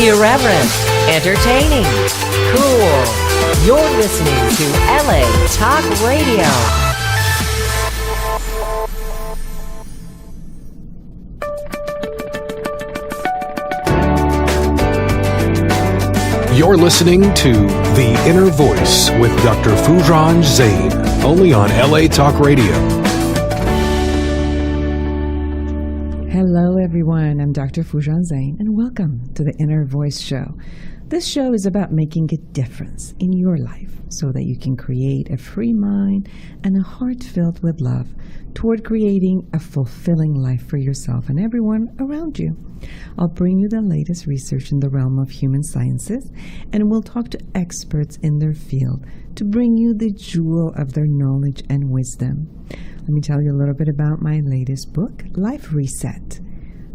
Irreverent, entertaining, cool. You're listening to LA Talk Radio. You're listening to The Innervoice with Dr. Foojan Zeine, only on LA Talk Radio. Hello, everyone. I'm Dr. Foojan Zeine, and welcome to the Innervoice Show. This show is about making a difference in your life so that you can create a free mind and a heart filled with love toward creating a fulfilling life for yourself and everyone around you. I'll bring you the latest research in the realm of human sciences, and we'll talk to experts in their field to bring you the jewel of their knowledge and wisdom. Let me tell you a little bit about my latest book, Life Reset,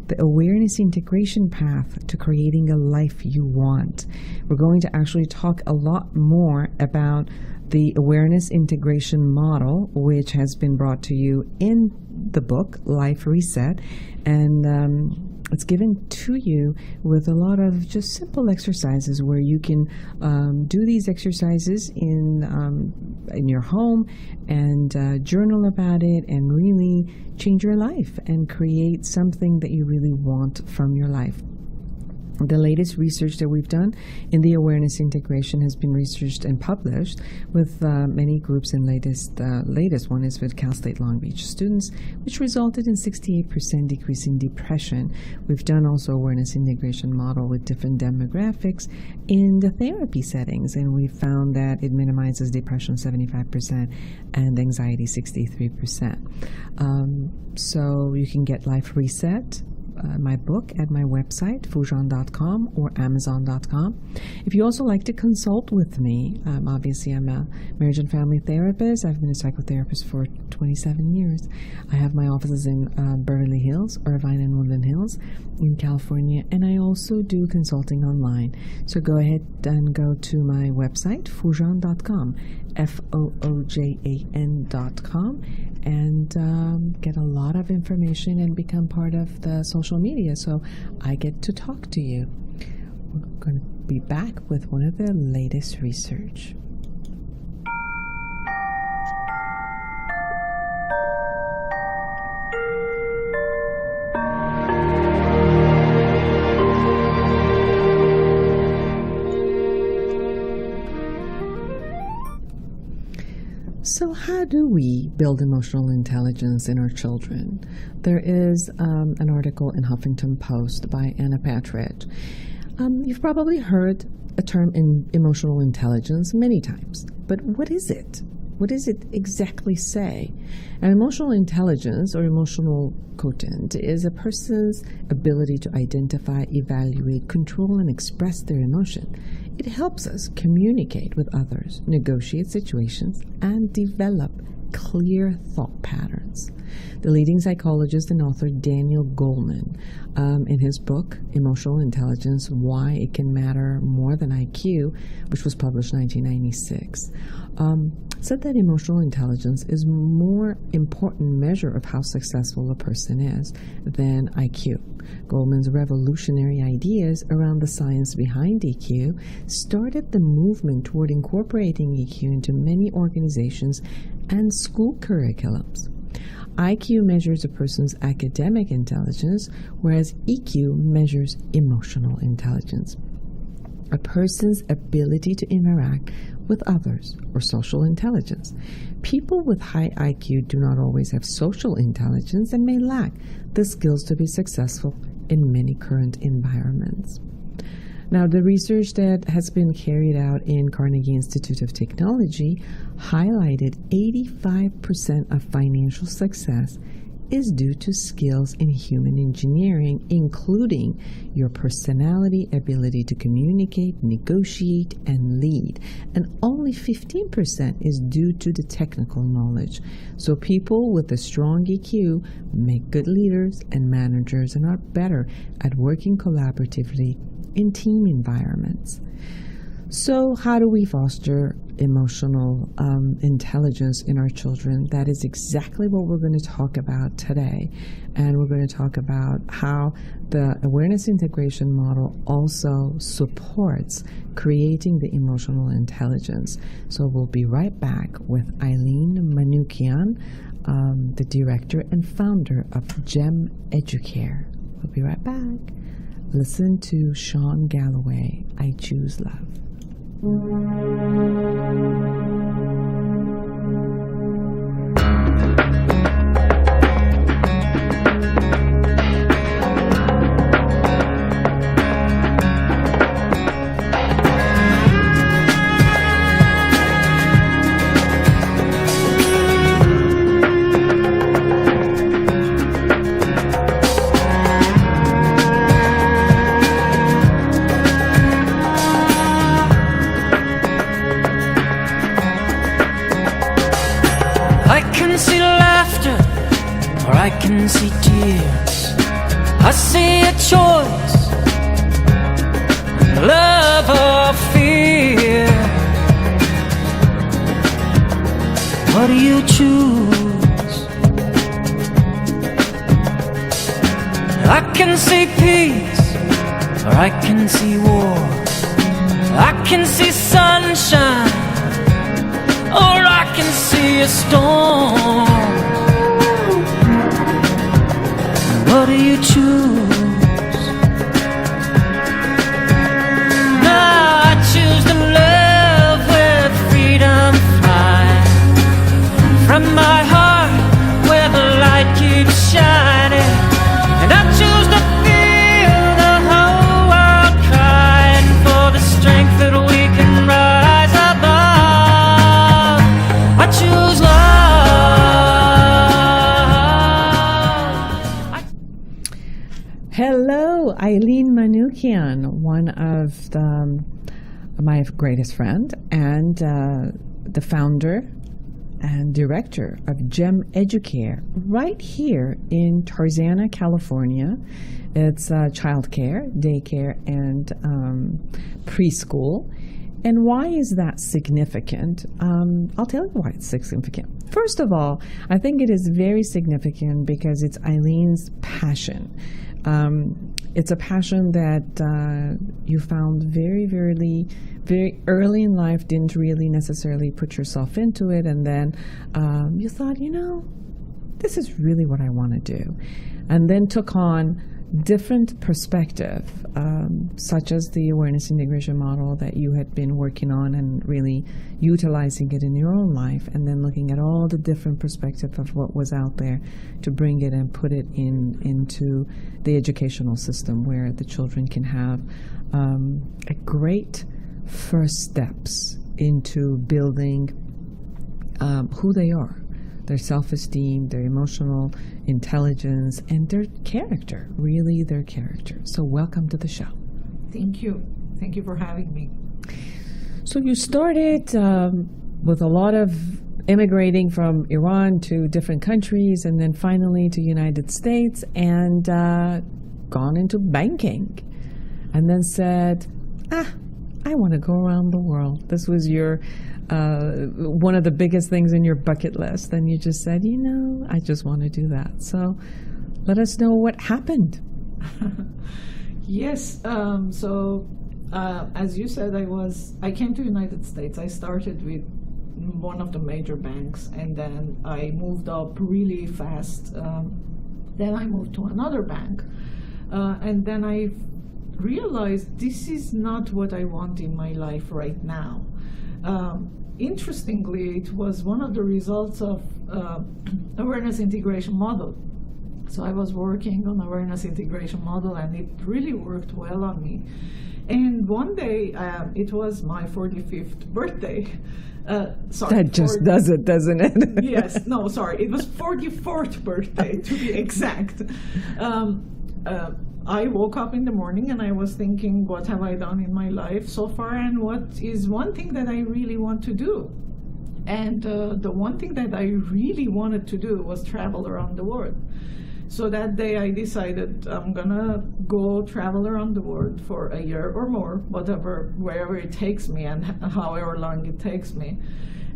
the awareness integration path to creating a life you want. We're going to actually talk a lot more about the awareness integration model, which has been brought to you in the book, Life Reset. And it's given to you with a lot of just simple exercises where you can do these exercises in your home and journal about it and really change your life and create something that you really want from your life. The latest research that we've done in the awareness integration has been researched and published with many groups, and latest one is with Cal State Long Beach students, which resulted in 68% decrease in depression. We've done also awareness integration model with different demographics in the therapy settings, and we found that it minimizes depression 75% and anxiety 63%. So you can get Life Reset, my book, at my website, foojan.com or amazon.com. If you also like to consult with me, obviously I'm a marriage and family therapist. I've been a psychotherapist for 27 years. I have my offices in Beverly Hills, Irvine, and Woodland Hills in California, and I also do consulting online. So go ahead and go to my website, foojan.com, FOOJAN.com, and get a lot of information and become part of the social media so I get to talk to you. We're going to be back with one of the latest research. So how do we build emotional intelligence in our children? There is an article in Huffington Post by Anna Patridge. You've probably heard a term in emotional intelligence many times, but what is it? What does it exactly say? And emotional intelligence, or emotional quotient, is a person's ability to identify, evaluate, control, and express their emotion. It helps us communicate with others, negotiate situations, and develop clear thought patterns. The leading psychologist and author Daniel Goleman, in his book, Emotional Intelligence, Why It Can Matter More Than IQ, which was published in 1996, said that emotional intelligence is a more important measure of how successful a person is than IQ. Goleman's revolutionary ideas around the science behind EQ started the movement toward incorporating EQ into many organizations and school curriculums. IQ measures a person's academic intelligence, whereas EQ measures emotional intelligence, a person's ability to interact with others, or social intelligence. People with high IQ do not always have social intelligence and may lack the skills to be successful in many current environments. Now, the research that has been carried out in Carnegie Institute of Technology highlighted 85% of financial success is due to skills in human engineering, including your personality, ability to communicate, negotiate, and lead. And only 15% is due to the technical knowledge. So people with a strong EQ make good leaders and managers and are better at working collaboratively in team environments. So how do we foster emotional intelligence in our children? That is exactly what we're going to talk about today. And we're going to talk about how the awareness integration model also supports creating the emotional intelligence. So we'll be right back with Eileen Manoukian, the director and founder of GEM Educare. We'll be right back. Listen to Sean Galloway, I Choose Love. I can see tears. I see a choice, love or fear. What do you choose? I can see peace, or I can see war. I can see sunshine, or I can see a storm. What do you choose? Now I choose to love where freedom flies from my heart, where the light keeps shining. And I choose to feel the whole world crying for the strength that we can rise above. I choose love. Hello, Eileen Manoukian, one of my greatest friend and the founder and director of GEM Educare right here in Tarzana, California. It's childcare, daycare, and preschool. And why is that significant? I'll tell you why it's significant. First of all, I think it is very significant because it's Eileen's passion. It's a passion that you found very early in life, didn't really necessarily put yourself into it, and then you thought, this is really what I want to do. And then took on different perspective, such as the awareness integration model that you had been working on and really utilizing it in your own life, and then looking at all the different perspective of what was out there to bring it and put it into the educational system where the children can have a great first steps into building who they are, their self-esteem, their emotional intelligence, and their character, really their character. So welcome to the show. Thank you. Thank you for having me. So you started with a lot of immigrating from Iran to different countries, and then finally to United States, and gone into banking, and then said, I want to go around the world. This was your one of the biggest things in your bucket list, and you just said, I just want to do that. So let us know what happened. Yes. As you said, I came to United States. I started with one of the major banks, and then I moved up really fast. Then I moved to another bank, and then I realized this is not what I want in my life right now. Interestingly, it was one of the results of awareness integration model. So I was working on awareness integration model, and it really worked well on me. And one day, it was my 45th birthday. That just does it, doesn't it? Yes, no, sorry. It was 44th birthday, to be exact. I woke up in the morning and I was thinking, what have I done in my life so far, and what is one thing that I really want to do? And the one thing that I really wanted to do was travel around the world. So that day I decided I'm gonna go travel around the world for a year or more, wherever it takes me and however long it takes me.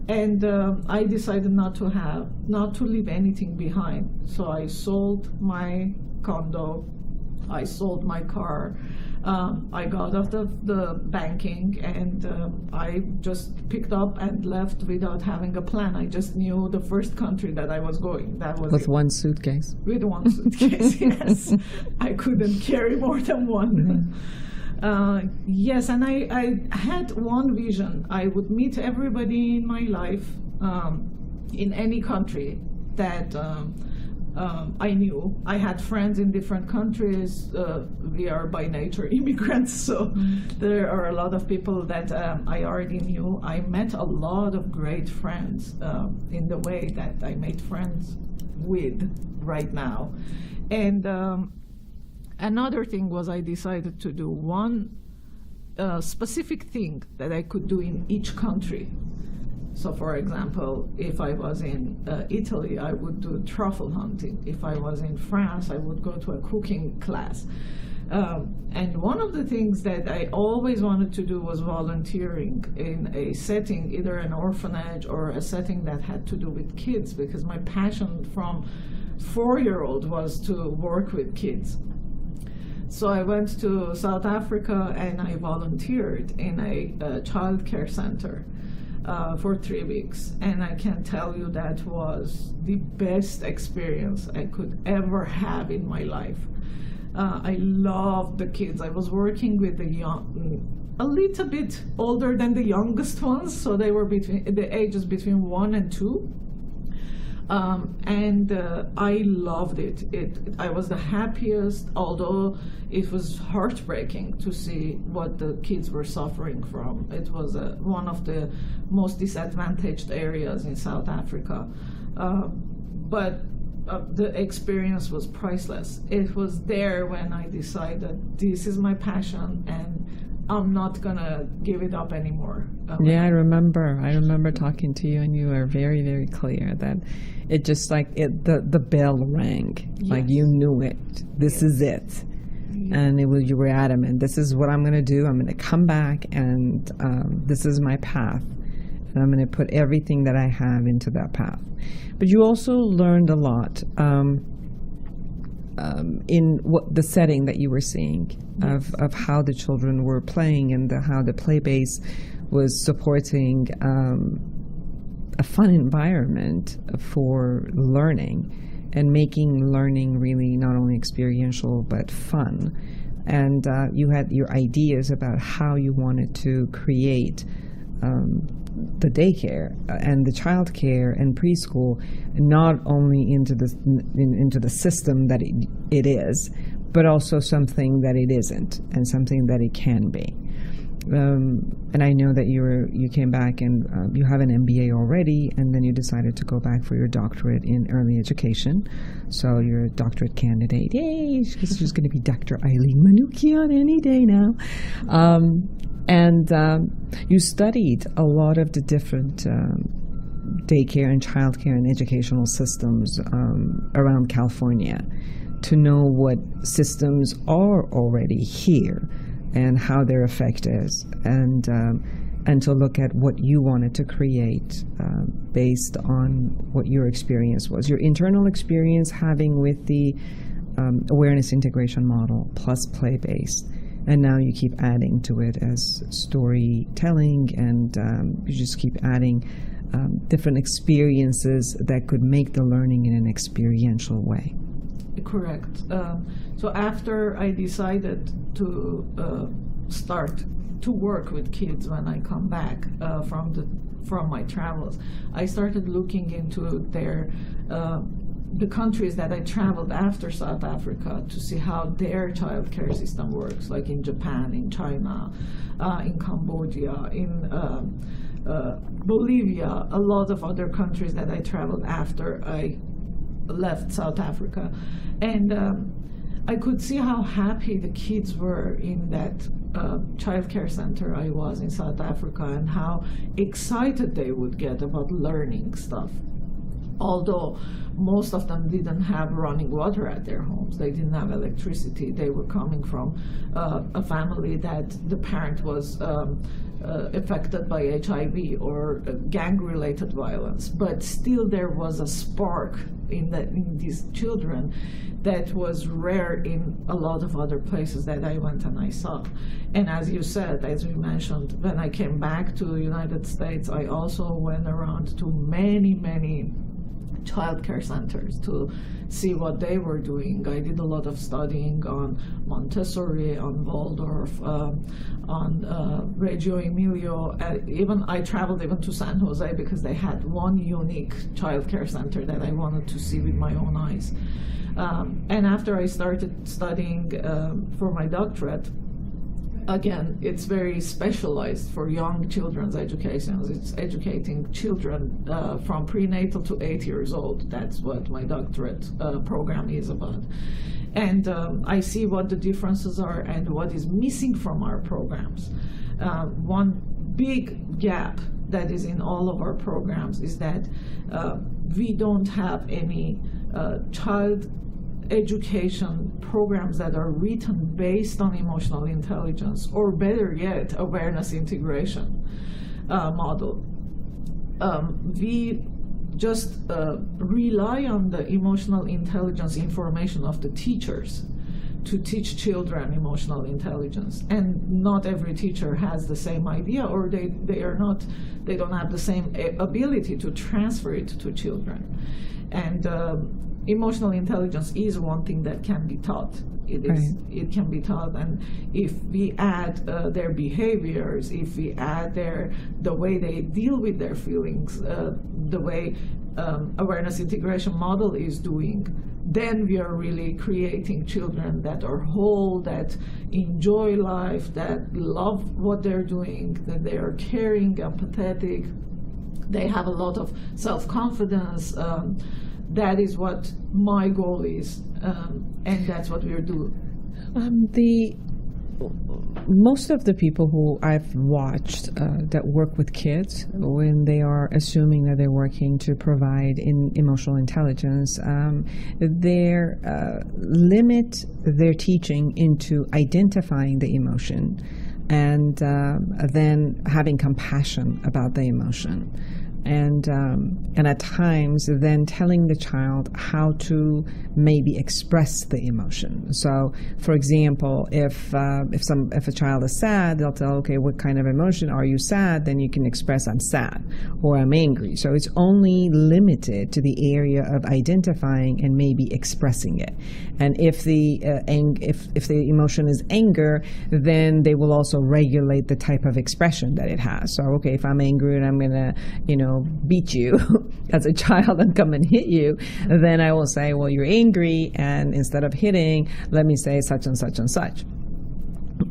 And I decided not to leave anything behind. So I sold my condo, I sold my car, I got out of the banking, and I just picked up and left without having a plan. I just knew the first country that I was going. That was With it. one suitcase? With one suitcase, yes. I couldn't carry more than one. Yes, and I had one vision. I would meet everybody in my life in any country that I knew. I had friends in different countries. We are by nature immigrants, so there are a lot of people that I already knew. I met a lot of great friends in the way that I made friends with right now. And another thing was I decided to do one specific thing that I could do in each country. So, for example, if I was in Italy, I would do truffle hunting. If I was in France, I would go to a cooking class. And one of the things that I always wanted to do was volunteering in a setting, either an orphanage or a setting that had to do with kids, because my passion from 4-year-old was to work with kids. So I went to South Africa and I volunteered in a child care center for 3 weeks. And I can tell you that was the best experience I could ever have in my life. I loved the kids. I was working with the young, a little bit older than the youngest ones, so they were between the ages between 1 and 2. And I loved it. I was the happiest, although it was heartbreaking to see what the kids were suffering from. It was one of the most disadvantaged areas in South Africa. But the experience was priceless. It was there when I decided this is my passion and I'm not gonna give it up anymore. Yeah, I remember talking to you, and you were very, very clear that it just the bell rang. Yes. Like you knew it. This is it. Yeah. And you were adamant. This is what I'm gonna do. I'm gonna come back, and this is my path. And I'm gonna put everything that I have into that path. But you also learned a lot in the setting that you were seeing. Yes. Of how the children were playing, and how the play base was supporting a fun environment for learning and making learning really not only experiential but fun. And you had your ideas about how you wanted to create the daycare and the child care and preschool, not only into the system that it is, but also something that it isn't, and something that it can be. And I know that you came back and you have an MBA already, and then you decided to go back for your doctorate in early education. So you're a doctorate candidate. Yay! She's going to be Dr. Eileen Manoukian any day now. And you studied a lot of the different daycare and childcare and educational systems around California, to know what systems are already here and how their effect is, and to look at what you wanted to create based on what your experience was, your internal experience having with the awareness integration model plus play-based. And now you keep adding to it as storytelling, and you just keep adding different experiences that could make the learning in an experiential way. Correct. So after I decided to start to work with kids when I come back from my travels, I started looking into the countries that I traveled after South Africa to see how their child care system works, like in Japan, in China, in Cambodia, in Bolivia, a lot of other countries that I traveled after I left South Africa. And I could see how happy the kids were in that child care center I was in South Africa, and how excited they would get about learning stuff. although most of them didn't have running water at their homes. They didn't have electricity. They were coming from a family that the parent was affected by HIV or gang-related violence. But still there was a spark in these children that was rare in a lot of other places that I went and I saw. And as you said, as we mentioned, when I came back to the United States, I also went around to many child care centers to see what they were doing. I did a lot of studying on Montessori, on Waldorf, on Reggio Emilio. Even I traveled even to San Jose because they had one unique child care center that I wanted to see with my own eyes. And after I started studying for my doctorate, again, it's very specialized for young children's education. It's educating children from prenatal to 8 years old. That's what my doctorate program is about. And I see what the differences are and what is missing from our programs. One big gap that is in all of our programs is that we don't have any child education programs that are written based on emotional intelligence, or better yet, awareness integration model. We just rely on the emotional intelligence information of the teachers to teach children emotional intelligence, and not every teacher has the same idea, or they don't have the same ability to transfer it to children. And emotional intelligence is one thing that can be taught. It can be taught, and if we add their behaviors, if we add the way they deal with their feelings, the way awareness integration model is doing, then we are really creating children that are whole, that enjoy life, that love what they're doing, that they are caring, empathetic, they have a lot of self-confidence. That is what my goal is, and that's what we're doing. Most of the people who I've watched that work with kids, when they are assuming that they're working to provide emotional intelligence, they limit their teaching into identifying the emotion and then having compassion about the emotion. And at times then telling the child how to maybe express the emotion. So, for example, if a child is sad, they'll tell, okay, what kind of emotion are you sad? Then you can express I'm sad or I'm angry. So it's only limited to the area of identifying and maybe expressing it. And if the emotion is anger, then they will also regulate the type of expression that it has. So, okay, if I'm angry and I'm gonna, beat you as a child and come and hit you, then I will say, well, you're angry, and instead of hitting, let me say such and such and such.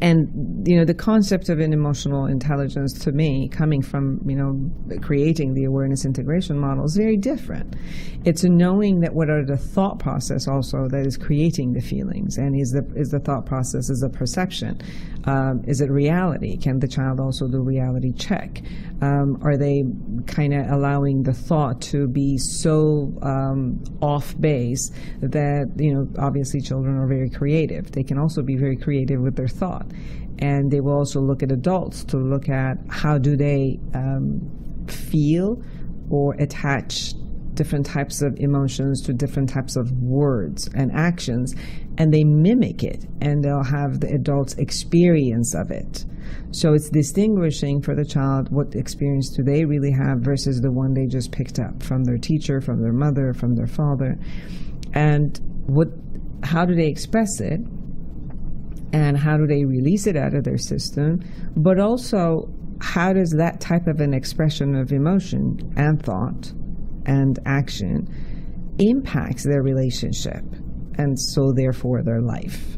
And, the concept of an emotional intelligence, to me, coming from, creating the awareness integration model, is very different. It's knowing that what are the thought process also that is creating the feelings, and is the thought process, is the perception, is it reality? Can the child also do reality check? Are they kind of allowing the thought to be so off base that, obviously children are very creative. They can also be very creative with their thought. And they will also look at adults to look at how do they feel or attach different types of emotions to different types of words and actions, and they mimic it, and they'll have the adult's experience of it. So it's distinguishing for the child what experience do they really have versus the one they just picked up from their teacher, from their mother, from their father, and how do they express it, and how do they release it out of their system, but also how does that type of an expression of emotion and thought and action impacts their relationship, and so therefore their life,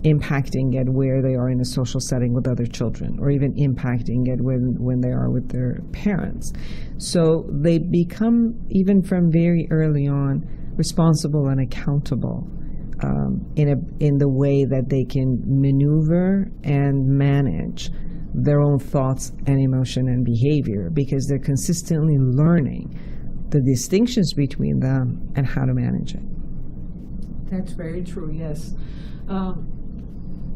impacting it where they are in a social setting with other children, or even impacting it when they are with their parents. So they become, even from very early on, responsible and accountable in the way that they can maneuver and manage their own thoughts and emotion and behavior, because they're consistently learning the distinctions between them and how to manage it. That's very true, yes.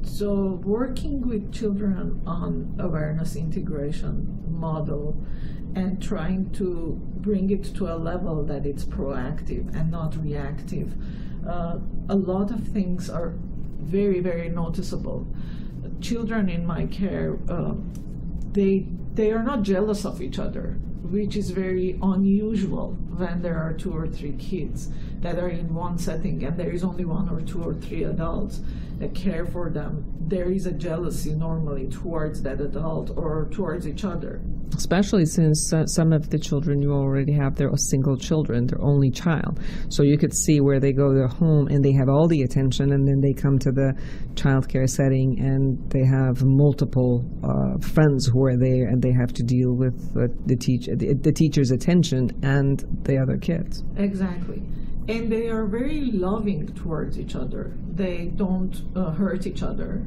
So working with children on awareness integration model and trying to bring it to a level that it's proactive and not reactive, a lot of things are very, very noticeable. Children in my care, they are not jealous of each other, which is very unusual when there are 2 or 3 kids that are in one setting and there is only 1 or 2 or 3 adults that care for them. There is a jealousy normally towards that adult or towards each other. Especially since some of the children you already have, they're single children, they're only child. So you could see where they go to their home and they have all the attention, and then they come to the childcare setting and they have multiple friends who are there, and they have to deal with the teacher's attention and the other kids. Exactly. And they are very loving towards each other. They don't hurt each other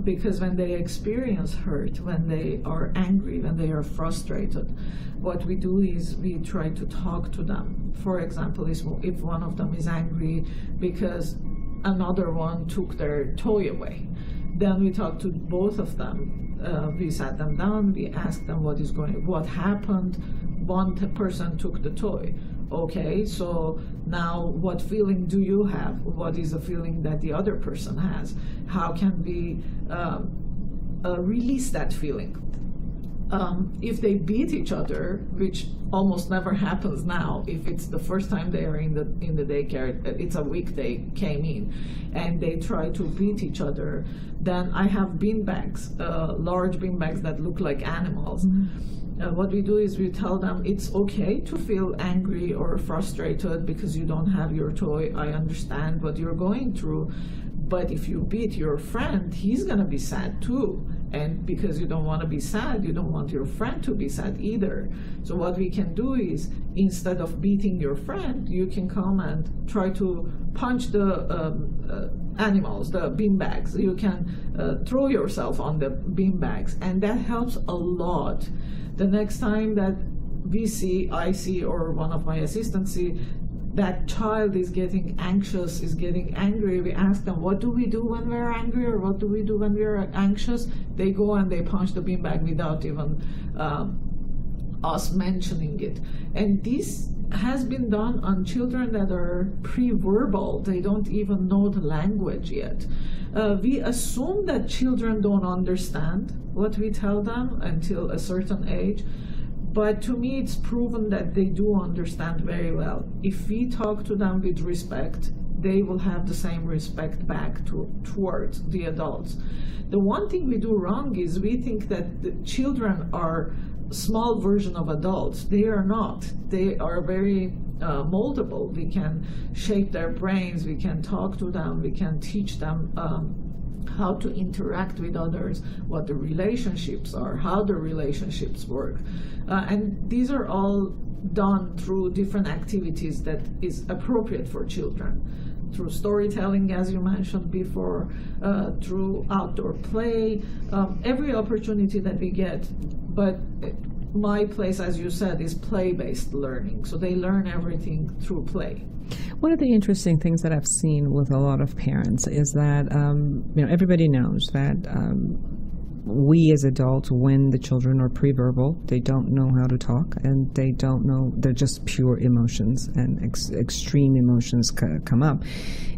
because when they experience hurt, when they are angry, when they are frustrated, what we do is we try to talk to them. For example, if one of them is angry because another one took their toy away, then we talk to both of them. We sat them down, we asked them what happened. One person took the toy. Okay, so now what feeling do you have? What is the feeling that the other person has? How can we release that feeling? If they beat each other, which almost never happens now, if it's the first time they are in the daycare, it's a week they came in, and they try to beat each other, then I have beanbags, large beanbags that look like animals. What we do is we tell them it's okay to feel angry or frustrated because you don't have your toy. I understand what you're going through, but if you beat your friend, he's gonna be sad too. And because you don't want to be sad, you don't want your friend to be sad either. So what we can do is, instead of beating your friend, you can come and try to punch the animals, the beanbags. You can throw yourself on the beanbags, and that helps a lot. The next time that I see, or one of my assistants see, that child is getting anxious, is getting angry, we ask them, what do we do when we're angry, or what do we do when we're anxious? They go and they punch the beanbag without even us mentioning it. And this has been done on children that are pre-verbal. They don't even know the language yet. We assume that children don't understand what we tell them until a certain age. But to me, it's proven that they do understand very well. If we talk to them with respect, they will have the same respect back towards the adults. The one thing we do wrong is we think that the children are a small version of adults. They are not. They are very moldable. We can shape their brains. We can talk to them. We can teach them how to interact with others, what the relationships are, how the relationships work. And these are all done through different activities that is appropriate for children. Through storytelling, as you mentioned before, through outdoor play, every opportunity that we get. But my place, as you said, is play-based learning. So they learn everything through play. One of the interesting things that I've seen with a lot of parents is that everybody knows that we as adults, when the children are pre-verbal, they don't know how to talk, and they don't know, they're just pure emotions, and extreme emotions come up,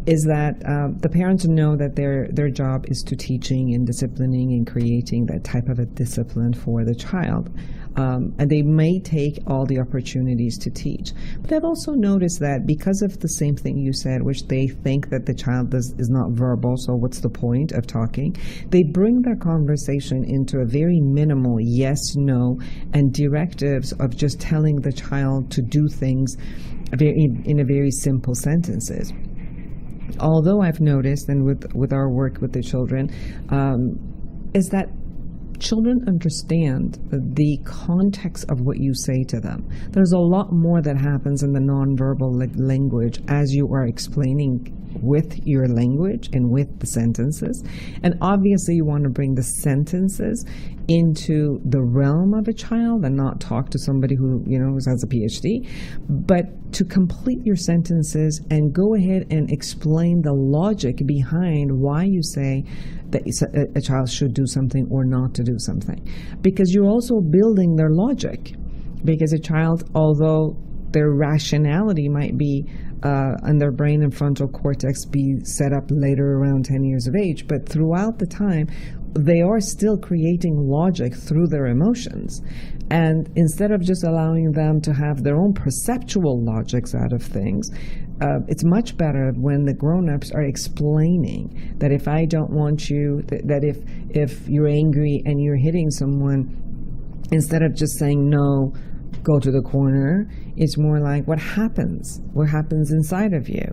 is that the parents know that their job is to teaching and disciplining and creating that type of a discipline for the child. And they may take all the opportunities to teach. But I've also noticed that because of the same thing you said, which they think that the child is not verbal, so what's the point of talking? They bring their conversation into a very minimal yes, no, and directives of just telling the child to do things in a very simple sentences. Although I've noticed, and with our work with the children, is that children understand the context of what you say to them. There's a lot more that happens in the nonverbal language as you are explaining with your language and with the sentences. And obviously you want to bring the sentences into the realm of a child and not talk to somebody who, has a PhD, but to complete your sentences and go ahead and explain the logic behind why you say that a child should do something or not to do something. Because you're also building their logic. Because a child, although their rationality might be and their brain and frontal cortex be set up later around 10 years of age, but throughout the time, they are still creating logic through their emotions. And instead of just allowing them to have their own perceptual logics out of things, it's much better when the grown-ups are explaining that if I don't want you, that if you're angry and you're hitting someone, instead of just saying no, go to the corner, it's more like what happens inside of you,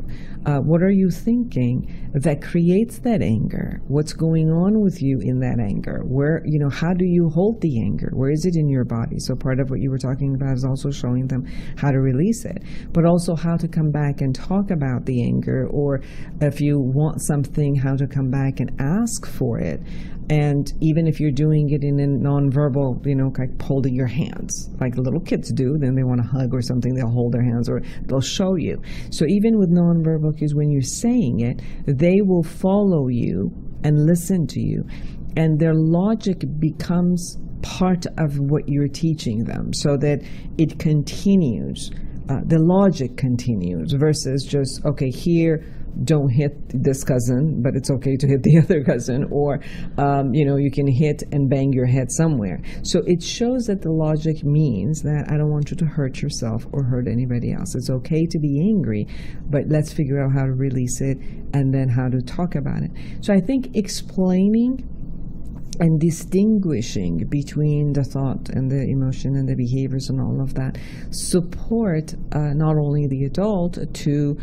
what are you thinking that creates that anger, what's going on with you in that anger, where, how do you hold the anger, where is it in your body? So part of what you were talking about is also showing them how to release it, but also how to come back and talk about the anger, or if you want something, how to come back and ask for it. And even if you're doing it in a nonverbal, like holding your hands, like little kids do, then they want to hug or something, they'll hold their hands or they'll show you. So even with nonverbal cues, when you're saying it, they will follow you and listen to you. And their logic becomes part of what you're teaching them, so that it continues. The logic continues versus just, okay, here, don't hit this cousin, but it's okay to hit the other cousin, or you can hit and bang your head somewhere. So it shows that the logic means that I don't want you to hurt yourself or hurt anybody else. It's okay to be angry, but let's figure out how to release it and then how to talk about it. So I think explaining and distinguishing between the thought and the emotion and the behaviors and all of that support not only the adult to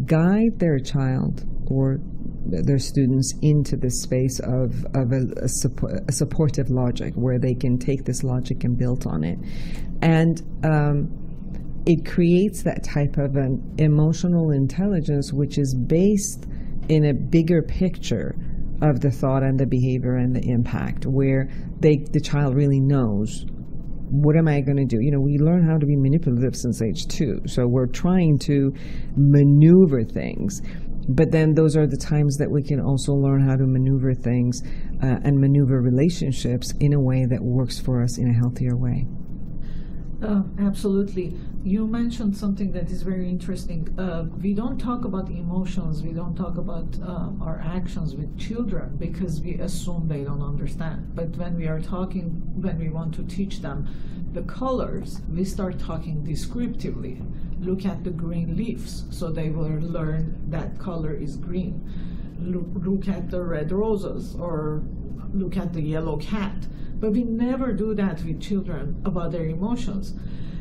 guide their child or their students into the space of a supportive logic, where they can take this logic and build on it. And it creates that type of an emotional intelligence which is based in a bigger picture of the thought and the behavior and the impact, where the child really knows, what am I going to do? We learn how to be manipulative since age 2, so we're trying to maneuver things. But then those are the times that we can also learn how to maneuver things and maneuver relationships in a way that works for us in a healthier way. Absolutely. You mentioned something that is very interesting. We don't talk about emotions, we don't talk about our actions with children because we assume they don't understand. But when we want to teach them the colors, we start talking descriptively. Look at the green leaves, so they will learn that color is green. Look at the red roses, or look at the yellow cat. But we never do that with children about their emotions.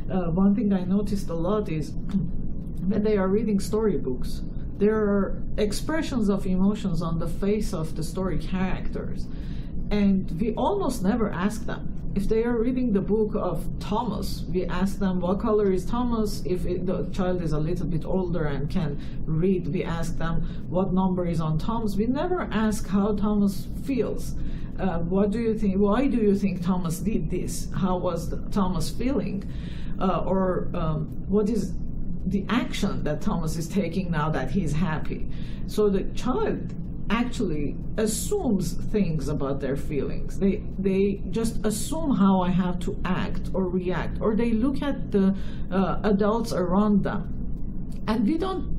One thing I noticed a lot is when they are reading storybooks, there are expressions of emotions on the face of the story characters. And we almost never ask them. If they are reading the book of Thomas, we ask them, what color is Thomas? If the child is a little bit older and can read, we ask them, what number is on Thomas? We never ask how Thomas feels. What do you think? Why do you think Thomas did this? How was Thomas feeling? What is the action that Thomas is taking now that he's happy? So the child actually assumes things about their feelings. They just assume how I have to act or react, or they look at the adults around them. And we don't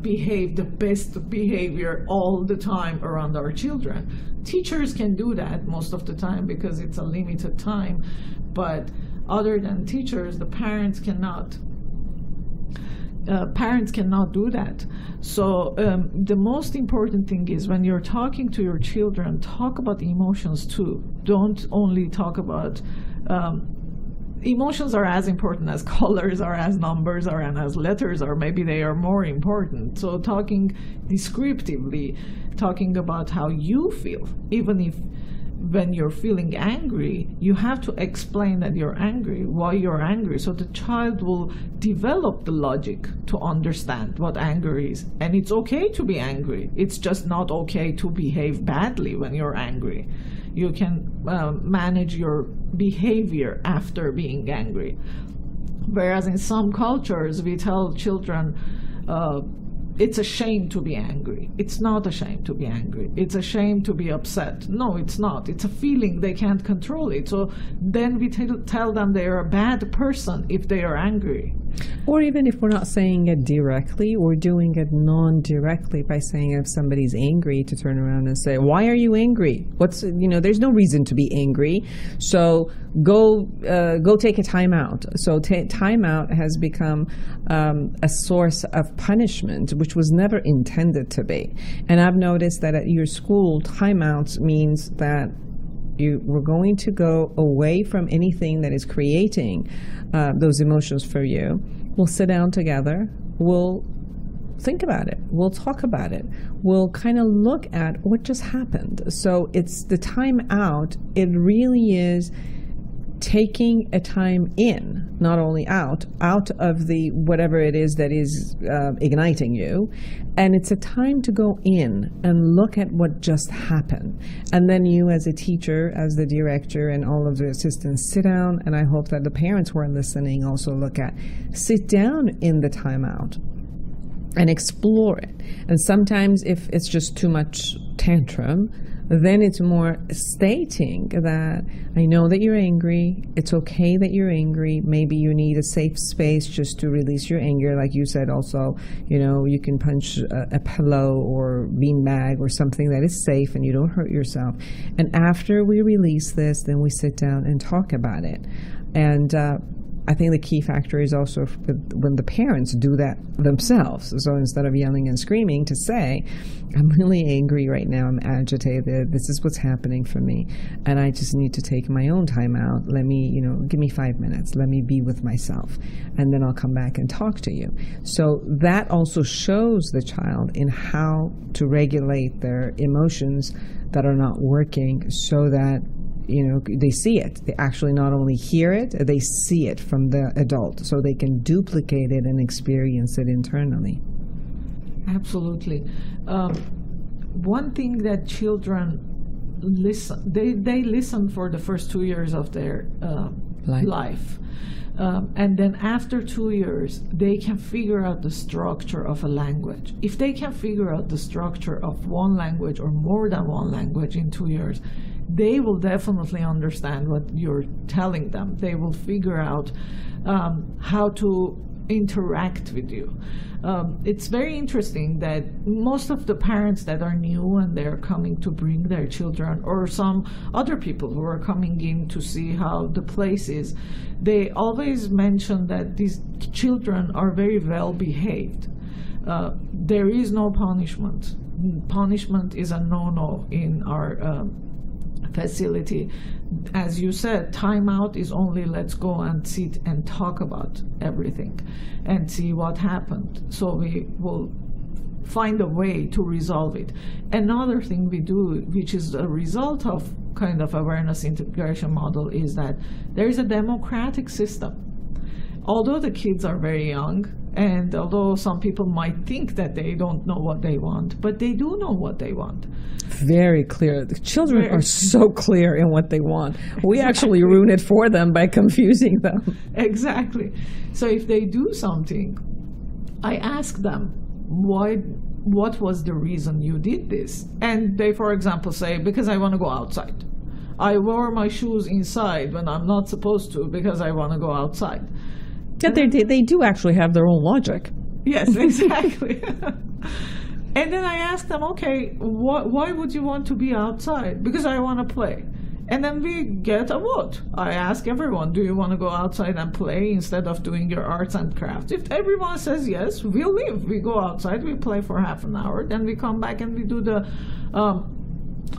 behave the best behavior all the time around our children. Teachers can do that most of the time because it's a limited time, but other than teachers, the parents cannot. Parents cannot do that. So the most important thing is when you're talking to your children, talk about emotions too. Don't only talk about emotions are as important as colors, or as numbers, or as letters, or maybe they are more important. So talking descriptively, talking about how you feel, even if when you're feeling angry, you have to explain that you're angry, why you're angry, so the child will develop the logic to understand what anger is. And it's okay to be angry. It's just not okay to behave badly when you're angry. You can manage your behavior after being angry. Whereas in some cultures, we tell children, it's a shame to be angry. It's not a shame to be angry. It's a shame to be upset. No, it's not. It's a feeling. They can't control it. So then we tell them they are a bad person if they are angry. Or even if we're not saying it directly, we're doing it non-directly by saying if somebody's angry, to turn around and say, why are you angry? There's no reason to be angry. So go take a time out. So time out has become a source of punishment, which was never intended to be. And I've noticed that at your school, timeouts means that we're going to go away from anything that is creating those emotions for you. We'll sit down together. We'll think about it. We'll talk about it. We'll kind of look at what just happened. So it's the time out. It really is taking a time in, not only out of the whatever it is that is igniting you, and it's a time to go in and look at what just happened. And then you as a teacher, as the director, and all of the assistants sit down, and I hope that the parents who are listening also sit down in the timeout and explore it. And sometimes if it's just too much tantrum, then it's more stating that I know that you're angry. It's okay that you're angry. Maybe you need a safe space just to release your anger. Like you said also, you can punch a pillow or beanbag or something that is safe and you don't hurt yourself. And after we release this, then we sit down and talk about it. And I think the key factor is also when the parents do that themselves. So instead of yelling and screaming, to say, I'm really angry right now, I'm agitated, this is what's happening for me, and I just need to take my own time out. Let me, give me 5 minutes. Let me be with myself, and then I'll come back and talk to you. So that also shows the child in how to regulate their emotions that are not working, so that they see it. They actually not only hear it, they see it from the adult, so they can duplicate it and experience it internally. Absolutely. One thing that children listen, they listen for the first 2 years of their life. And then after 2 years, they can figure out the structure of a language. If they can figure out the structure of one language or more than one language in 2 years, they will definitely understand what you're telling them. They will figure out how to interact with you. It's very interesting that most of the parents that are new and they're coming to bring their children, or some other people who are coming in to see how the place is, they always mention that these children are very well behaved. There is no punishment. Punishment is a no-no in our facility. As you said, timeout is only let's go and sit and talk about everything and see what happened. So we will find a way to resolve it. Another thing we do, which is a result of kind of awareness integration model, is that there is a democratic system. Although the kids are very young, and although some people might think that they don't know what they want, but they do know what they want. Very clear. The children are so clear in what they want. We actually ruin it for them by confusing them. Exactly. So if they do something, I ask them, what was the reason you did this? And they, for example, say, because I want to go outside. I wore my shoes inside when I'm not supposed to because I want to go outside. Yeah, they do actually have their own logic. Yes, exactly. And then I ask them, okay, why would you want to be outside? Because I want to play. And then we get a vote. I ask everyone, do you want to go outside and play instead of doing your arts and crafts? If everyone says yes, we'll leave. We go outside, we play for half an hour, then we come back and we do the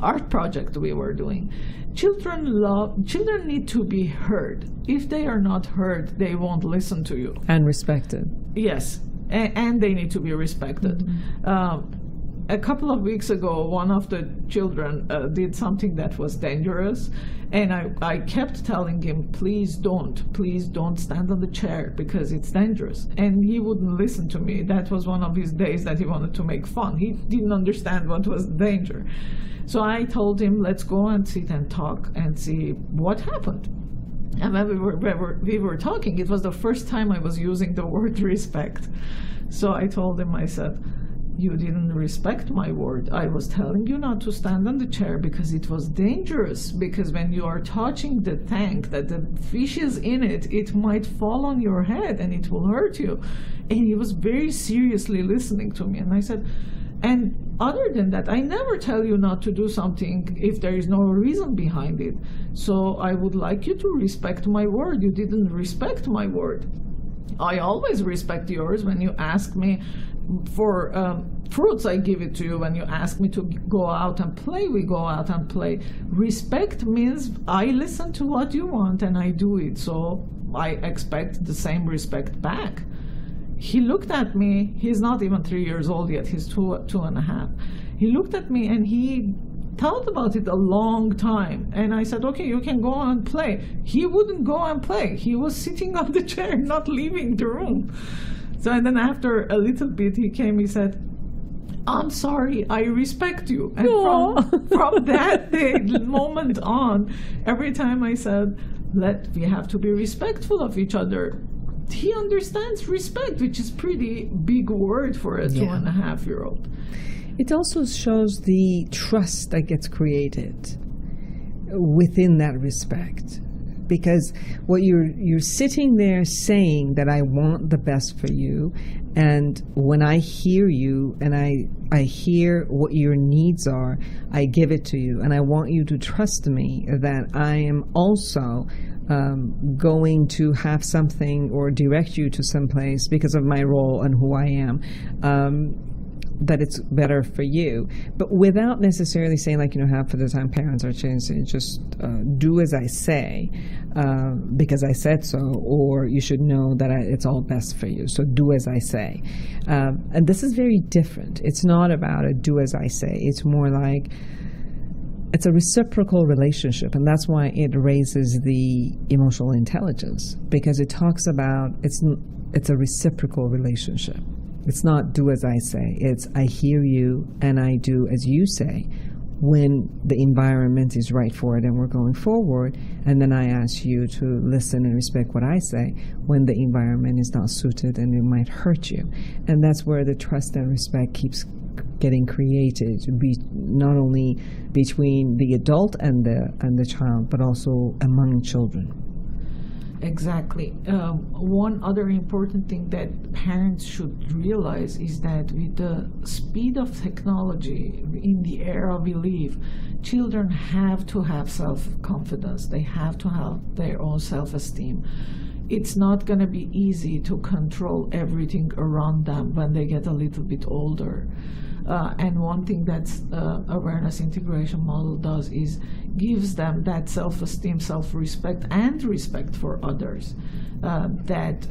art project we were doing. Children need to be heard. If they are not heard, they won't listen to you. And respected. Yes, and they need to be respected. a couple of weeks ago, one of the children did something that was dangerous, and I kept telling him, please don't stand on the chair because it's dangerous. And he wouldn't listen to me. That was one of his days that he wanted to make fun. He didn't understand what was danger. So I told him, let's go and sit and talk and see what happened. And when we were talking, it was the first time I was using the word respect. So I told him, I said, you didn't respect my word. I was telling you not to stand on the chair because it was dangerous. Because when you are touching the tank that the fish is in it, it might fall on your head and it will hurt you. And he was very seriously listening to me. And I said, and other than that, I never tell you not to do something if there is no reason behind it. So I would like you to respect my word. You didn't respect my word. I always respect yours. When you ask me for fruits, I give it to you. When you ask me to go out and play, we go out and play. Respect means I listen to what you want and I do it. So I expect the same respect back. He looked at me. He's not even 3 years old yet. He's two and a half. He looked at me and he thought about it a long time. And I said, okay, you can go and play. He wouldn't go and play. He was sitting on the chair, not leaving the room. So and then after a little bit, he came, he said, I'm sorry, I respect you. And from that moment on, every time I said, we have to be respectful of each other, he understands respect, which is pretty big word for a 2.5-year-old. It also shows the trust that gets created within that respect. Because what you're sitting there saying that I want the best for you, and when I hear you and I hear what your needs are, I give it to you, and I want you to trust me that I am also going to have something or direct you to someplace because of my role and who I am, that it's better for you. But without necessarily saying, like, half of the time parents are changing, just do as I say because I said so, or you should know that it's all best for you, so do as I say. And this is very different. It's not about a do as I say. It's more like it's a reciprocal relationship, and that's why it raises the emotional intelligence, because it talks about it's a reciprocal relationship. It's not do as I say. It's I hear you and I do as you say when the environment is right for it and we're going forward, and then I ask you to listen and respect what I say when the environment is not suited and it might hurt you. And that's where the trust and respect keeps getting created, not only between the adult and the child, but also among children. Exactly. One other important thing that parents should realize is that with the speed of technology in the era we live, children have to have self-confidence. They have to have their own self-esteem. It's not going to be easy to control everything around them when they get a little bit older. And one thing that awareness integration model does is gives them that self-esteem, self-respect, and respect for others that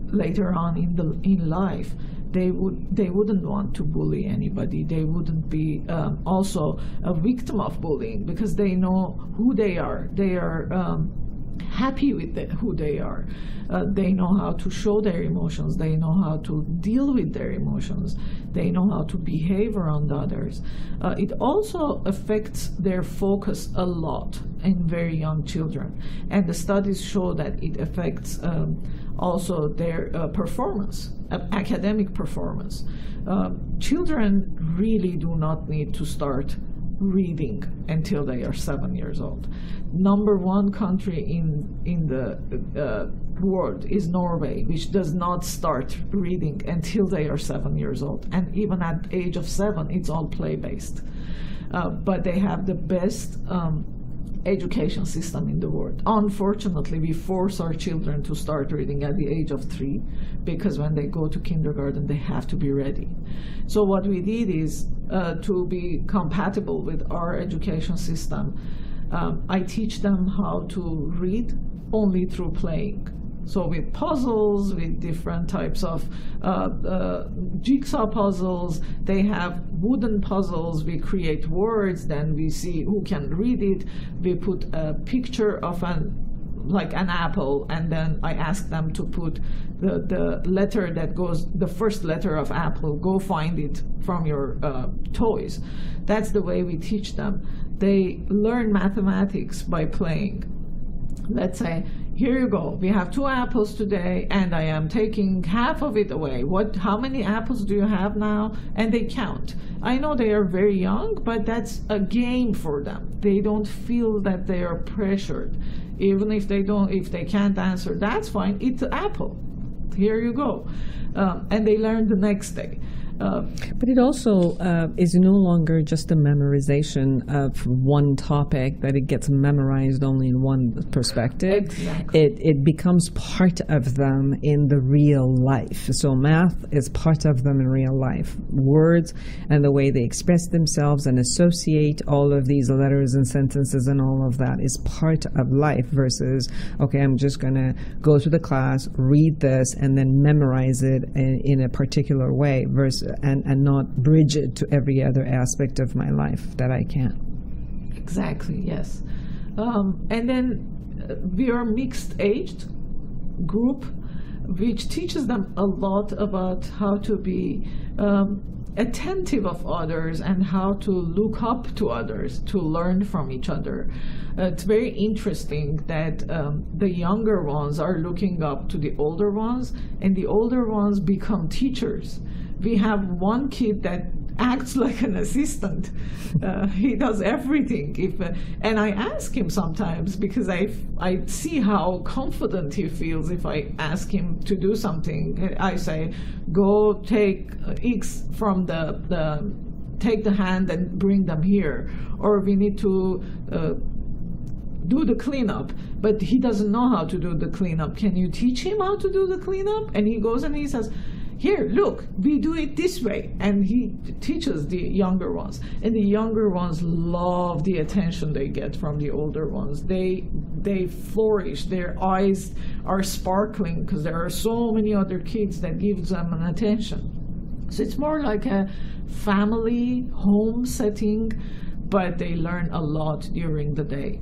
later on in life they wouldn't want to bully anybody. They wouldn't be also a victim of bullying because they know who they are. They are happy with who they are. They know how to show their emotions. They know how to deal with their emotions. They know how to behave around others. It also affects their focus a lot in very young children. And the studies show that it affects also their performance, academic performance. Children really do not need to start reading until they are 7 years old. Number one country in the world is Norway, which does not start reading until they are 7 years old. And even at the age of 7, it's all play-based. But they have the best education system in the world. Unfortunately, we force our children to start reading at the age of 3 because when they go to kindergarten, they have to be ready. So what we did is to be compatible with our education system, I teach them how to read only through playing. So with puzzles, with different types of jigsaw puzzles, they have wooden puzzles. We create words, then we see who can read it. We put a picture of like an apple, and then I ask them to put the letter that goes, the first letter of apple, go find it from your toys. That's the way we teach them. They learn mathematics by playing. Let's say, here you go, we have 2 apples today, and I am taking half of it away. How many apples do you have now? And they count. I know they are very young, but that's a game for them. They don't feel that they are pressured. Even if they can't answer, that's fine. It's an apple. Here you go. And they learn the next day. But it also is no longer just a memorization of one topic, that it gets memorized only in one perspective. Exactly. It becomes part of them in the real life. So math is part of them in real life. Words and the way they express themselves and associate all of these letters and sentences and all of that is part of life versus, okay, I'm just going to go to the class, read this, and then memorize it in a particular way versus and not bridge it to every other aspect of my life that I can. Exactly, yes. And then we are mixed-aged group, which teaches them a lot about how to be attentive of others and how to look up to others, to learn from each other. It's very interesting that the younger ones are looking up to the older ones, and the older ones become teachers. We have one kid that acts like an assistant. He does everything. And I ask him sometimes, because I see how confident he feels if I ask him to do something. I say, go take X from take the hand and bring them here. Or we need to do the cleanup, but he doesn't know how to do the cleanup. Can you teach him how to do the cleanup? And he goes and he says, here, look, we do it this way. And he teaches the younger ones. And the younger ones love the attention they get from the older ones. They flourish. Their eyes are sparkling because there are so many other kids that give them an attention. So it's more like a family home setting, but they learn a lot during the day.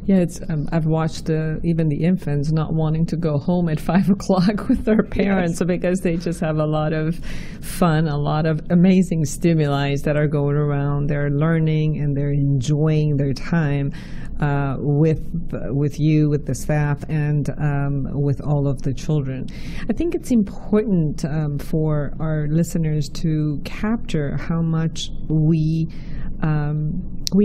Yeah, it's. I've watched even the infants not wanting to go home at 5 o'clock with their parents, Yes. because they just have a lot of fun, a lot of amazing stimuli that are going around. They're learning and they're enjoying their time with you, with the staff, and with all of the children. I think it's important for our listeners to capture how much we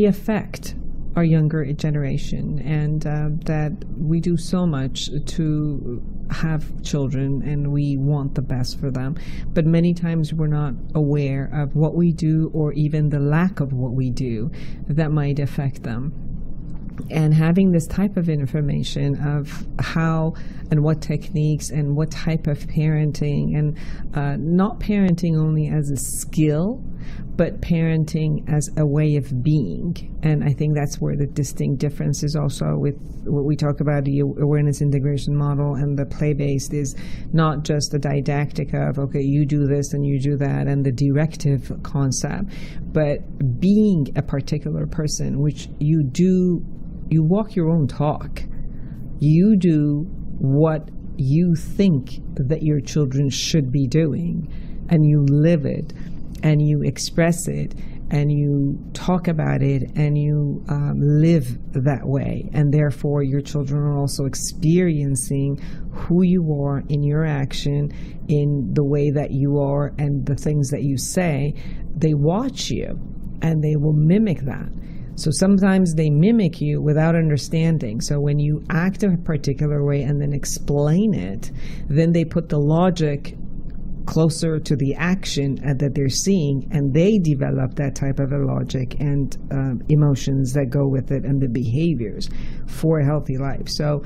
affect our younger generation, and that we do so much to have children and we want the best for them, but many times we're not aware of what we do or even the lack of what we do that might affect them. And having this type of information of how and what techniques and what type of parenting, and not parenting only as a skill, but parenting as a way of being. And I think that's where the distinct difference is also with what we talk about, the awareness integration model and the play-based is not just the didactic of, okay, you do this and you do that, and the directive concept, but being a particular person, which you walk your own talk. You do what you think that your children should be doing, and you live it, and you express it, and you talk about it, and you live that way. And therefore, your children are also experiencing who you are in your action, in the way that you are, and the things that you say. They watch you, and they will mimic that. So sometimes they mimic you without understanding. So when you act a particular way and then explain it, then they put the logic closer to the action that they're seeing, and they develop that type of a logic and emotions that go with it and the behaviors for a healthy life. So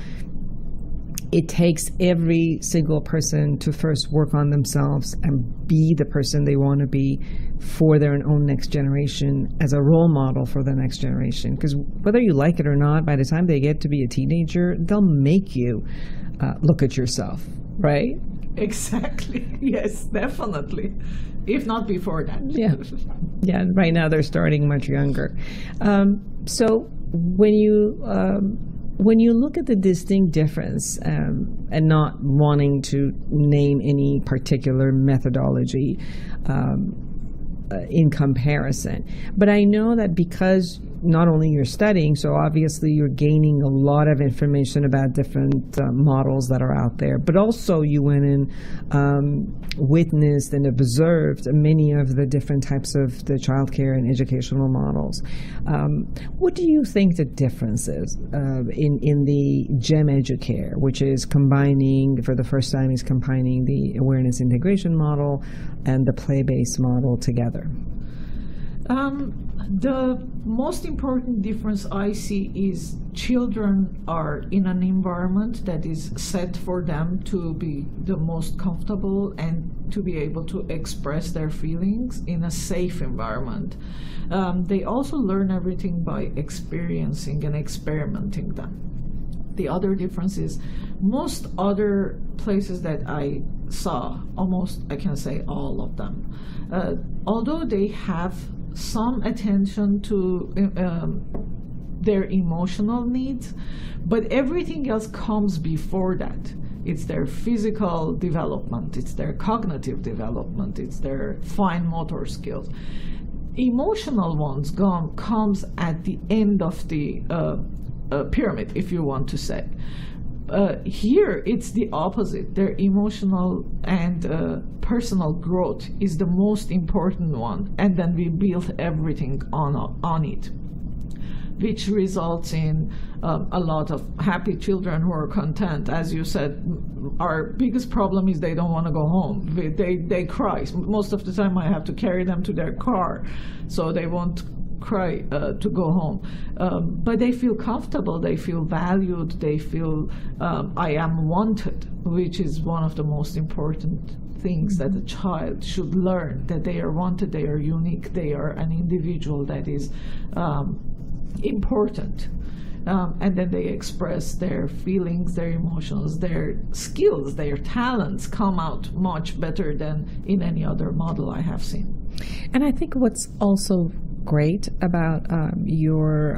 it takes every single person to first work on themselves and be the person they want to be for their own next generation as a role model for the next generation. Because whether you like it or not, by the time they get to be a teenager, they'll make you look at yourself, right? Exactly. Yes, definitely. If not before that. Yeah. Yeah. Right now they're starting much younger. So when you look at the distinct difference, and not wanting to name any particular methodology in comparison, but I know that because not only you're studying, so obviously you're gaining a lot of information about different models that are out there, but also you went and witnessed and observed many of the different types of the childcare and educational models. What do you think the difference is in the GEM Educare, which is combining, for the first time, is combining the awareness integration model and the play-based model together? The most important difference I see is children are in an environment that is set for them to be the most comfortable and to be able to express their feelings in a safe environment. They also learn everything by experiencing and experimenting them. The other difference is most other places that I saw, almost I can say all of them, although they have some attention to their emotional needs, but everything else comes before that. It's their physical development, it's their cognitive development, it's their fine motor skills. Emotional ones comes at the end of the pyramid, if you want to say. Here, it's the opposite. Their emotional and personal growth is the most important one, and then we build everything on it, which results in a lot of happy children who are content. As you said, our biggest problem is they don't want to go home. They cry. Most of the time I have to carry them to their car, so they won't cry to go home, but they feel comfortable, they feel valued, they feel I am wanted, which is one of the most important things that a child should learn, that they are wanted, they are unique, they are an individual that is important. And then they express their feelings, their emotions, their skills, their talents come out much better than in any other model I have seen. And I think what's also great about your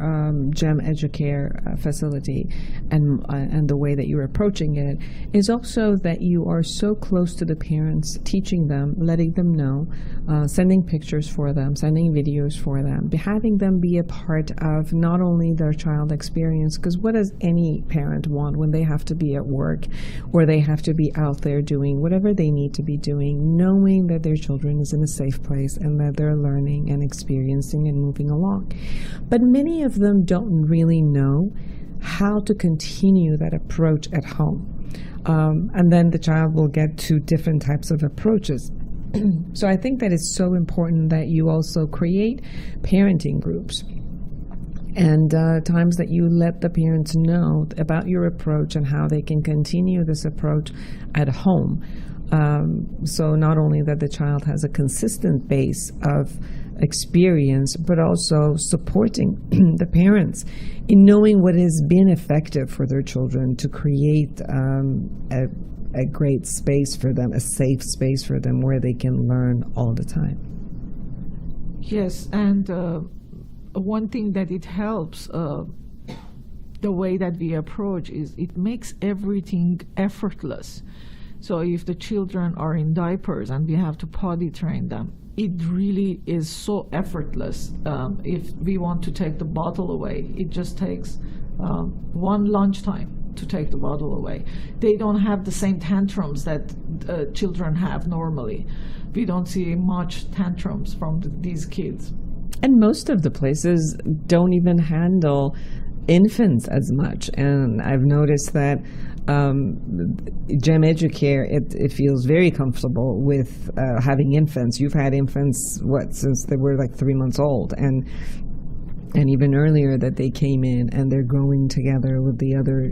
GEM Educare facility and the way that you're approaching it is also that you are so close to the parents, teaching them, letting them know, sending pictures for them, sending videos for them, having them be a part of not only their child experience, because what does any parent want when they have to be at work or they have to be out there doing whatever they need to be doing, knowing that their children is in a safe place and that they're learning and experiencing and moving along. But many of them don't really know how to continue that approach at home. And then the child will get to different types of approaches. So I think that it's so important that you also create parenting groups and times that you let the parents know about your approach and how they can continue this approach at home. So not only that the child has a consistent base of experience, but also supporting the parents in knowing what has been effective for their children to create a great space for them, a safe space for them where they can learn all the time. Yes, and one thing that it helps, the way that we approach is it makes everything effortless. So if the children are in diapers and we have to potty train them, it really is so effortless. If we want to take the bottle away, it just takes one lunchtime to take the bottle away. They don't have the same tantrums that children have normally. We don't see much tantrums from these kids. And most of the places don't even handle infants as much. And I've noticed that GEM Educare, it feels very comfortable with having infants. You've had infants, since they were like 3 months old. And and even earlier that they came in and they're growing together with the other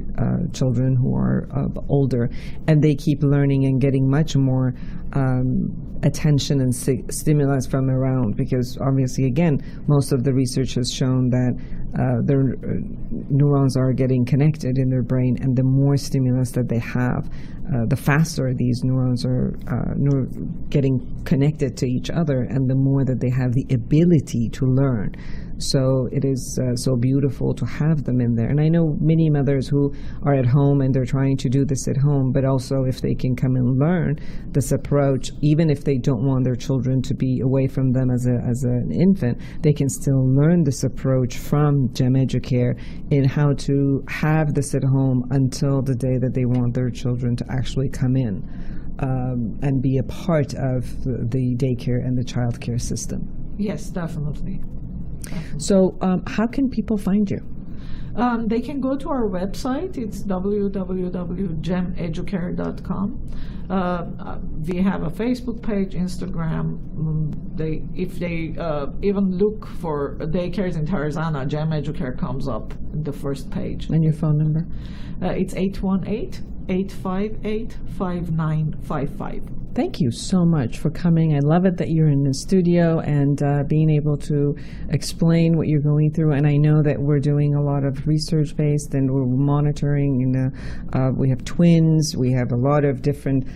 children who are older, and they keep learning and getting much more attention and stimulus from around, because obviously, again, most of the research has shown that their neurons are getting connected in their brain, and the more stimulus that they have, the faster these neurons are getting connected to each other, and the more that they have the ability to learn. So it is so beautiful to have them in there. And I know many mothers who are at home and they're trying to do this at home, but also if they can come and learn this approach, even if they don't want their children to be away from them as an infant, they can still learn this approach from GEM Educare in how to have this at home until the day that they want their children to actually come in and be a part of the daycare and the childcare system. Yes, definitely. So how can people find you? They can go to our website. It's www.gemeducare.com. We have a Facebook page, Instagram. If they even look for daycares in Tarzana, GEM Educare comes up in the first page. And your phone number? It's 818-858-5955. Thank you so much for coming. I love it that you're in the studio and being able to explain what you're going through. And I know that we're doing a lot of research-based, and we're monitoring. We have twins. We have a lot of different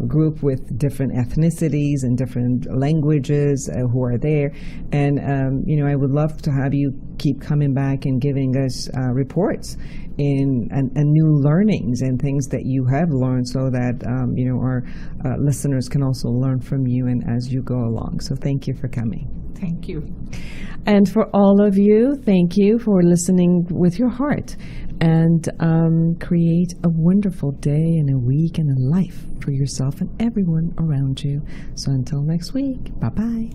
group with different ethnicities and different languages who are there. And, I would love to have you keep coming back and giving us reports and new learnings and things that you have learned, so that our listeners can also learn from you and as you go along. So thank you for coming. Thank you. And for all of you, thank you for listening with your heart, and create a wonderful day and a week and a life for yourself and everyone around you. So until next week, bye-bye.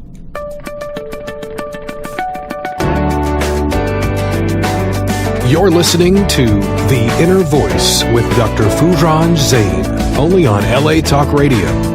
You're listening to The Inner Voice with Dr. Foojan Zeine, only on LA Talk Radio.